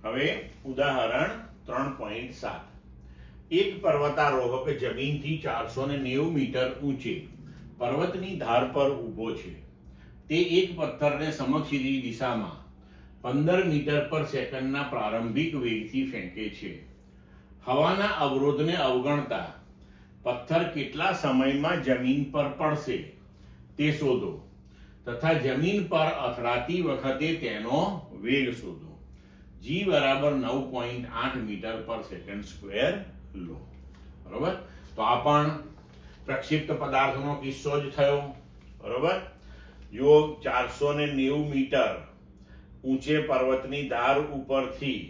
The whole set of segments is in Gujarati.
હવે ઉદાહરણ 3.7 એક પર્વતારોહક જમીનથી 490 મીટર ઊંચે પર્વતની ધાર પર ઊભો છે. તે એક પથ્થરને સમક્ષીની દિશામાં 15 મીટર પર સેકન્ડના પ્રારંભિક વેગથી ફેંકે છે. હવાના અવરોધને અવગણતા પથ્થર કેટલા સમયમાં જમીન પર પડશે તે શોધો તથા જમીન પર અથડાતી વખતે તેનો વેગ શોધો. g બરાબર 9.8 મીટર પર સેકન્ડ સ્ક્વેર લો. બરોબર, તો આ પણ પ્રક્ષિપ્ત પદાર્થનો કિસ્સો જ થયો. બરોબર, જો 490 મીટર ઊંચે પર્વતની ધાર ઉપરથી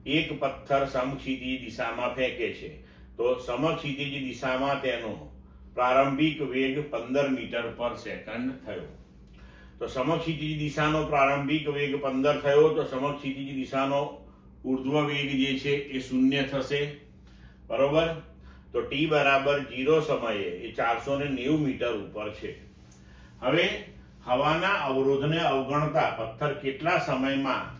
એક પથ્થર સમક્ષિતિજ દિશામાં ફેંકે છે, તો સમક્ષિતિજ દિશામાં તેનો પ્રારંભિક વેગ 15 મીટર પર સેકન્ડ થયો. તો સમક્ષિતિજ દિશાનો પ્રારંભિક વેગ 15 થયો, તો સમક્ષિતિજ દિશાનો ઉર્ધ્વ વેગ જે છે એ 0 થશે. બરોબર, તો t બરાબર 0 સમયે એ 490 મીટર ઉપર છે. હવે હવાના અવરોધને અવગણતા પથ્થર કેટલા સમયમાં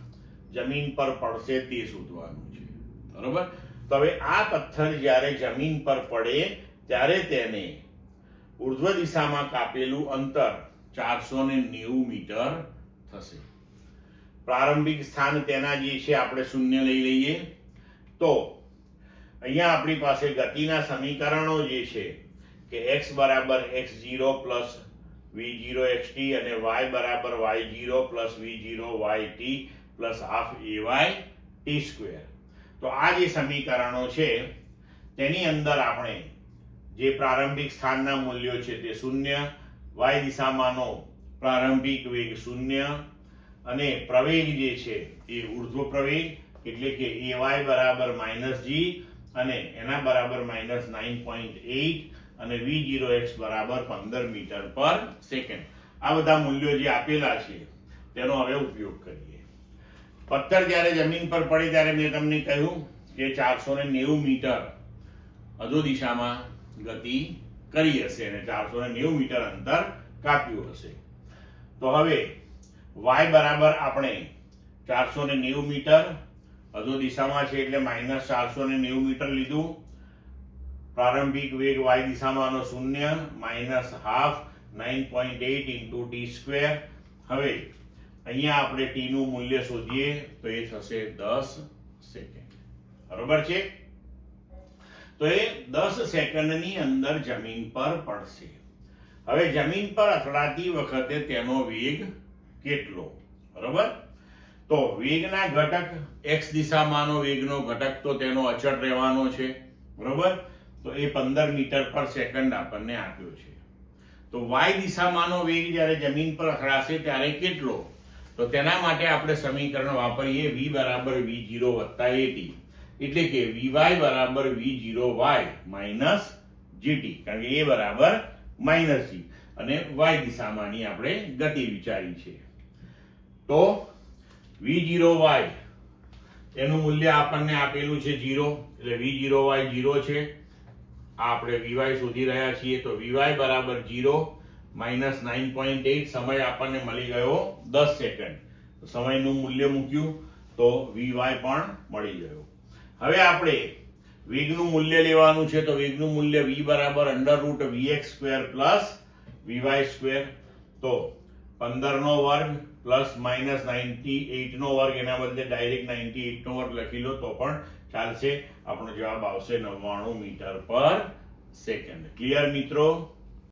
જમીન પર પડશે તે શોધવાનું છે. બરોબર, તો હવે આ પથ્થર જ્યારે જમીન પર પડે ત્યારે તેને ઉર્ધ્વ દિશામાં કાપેલું અંતર 490 મીટર થશે. પ્રારંભિક સ્થાન તેના જે છે આપણે 0 લઈ લઈએ. તો અહીંયા આપણી પાસે ગતિના સમીકરણો જે છે કે x બરાબર x0 પ્લસ v0 xt અને y બરાબર y0 plus v0 yt plus half ay t square. તો આ જે સમીકરણો છે તેની અંદર આપણે જે પ્રારંભિક સ્થાનના મૂલ્યો છે તે 0, y દિશામાંનો પ્રારંભિક વેગ 0 અને પ્રવેગ જે છે એ ઉર્ધ્વ પ્રવેગ એટલે કે ay બરાબર -g અને એના બરાબર -9.8 અને v0x બરાબર 15 મીટર પર સેકન્ડ. આ બધા મૂલ્યો જે આપેલા છે તેનો હવે ઉપયોગ કરીએ. પથ્થર જ્યારે જમીન પર પડે ત્યારે મેં તમને કહ્યું કે 490 મીટર અધો દિશામાં ગતિ કરી હશે અને 490 મીટર અંતર કાપ્યું હશે. તો હવે y બરાબર આપણે 490 મીટર અધો દિશામાં છે એટલે -490 મીટર લીધું. પ્રારંભિક વેગ y દિશામાંનો 0 minus half 9.8 into t square. હવે અહીંયા આપણે t નું મૂલ્ય શોધીએ તો એ થશે 10 સેકન્ડ. બરોબર છે, તો એ 10 સેકન્ડની અંદર જમીન પર પડશે. હવે જમીન પર અથડાતી વખતે તેનો વેગ કેટલો? બરોબર, તો વેગના ઘટક x દિશામાંનો વેગનો ઘટક તો તેનો અચળ રહેવાનો છે. બરોબર, તો એ 15 મીટર પર સેકન્ડ આપણને આપ્યો છે. તો y દિશામાંનો વેગ જ્યારે જમીન પર અથડાશે ત્યારે કેટલો? તો તેના માટે આપણે સમીકરણ વાપરીએ v બરાબર v0 વત્તા at એટલે કે vy બરાબર v0y માઇનસ gt, કારણ કે a બરાબર માઇનસ g અને y દિશામાંની આપણે ગતિ વિચારી છે. તો v0y એનું મૂલ્ય આપણને આપેલું છે 0 એટલે v0y 0 છે. આપણે vy શોધી રહ્યા છીએ, તો vy બરાબર 0 માઇનસ 9.8 સમય આપણને મળી ગયો 10 સેકન્ડ. તો સમયનું મૂલ્ય મૂક્યું તો vy પણ મળી ગયો. હવે આપણે વેગનું મૂલ્ય લેવાનું છે, તો વેગનું મૂલ્ય v બરાબર √vx square plus vy square. તો 15 નો વર્ગ પ્લસ માઇનસ 98 નો વર્ગ, એના બદલે ડાયરેક્ટ 98 નો વર્ગ લખી લો તો પણ ચાલશે. આપણો જવાબ આવશે 99 મીટર પર સેકન્ડ. ક્લિયર મિત્રો?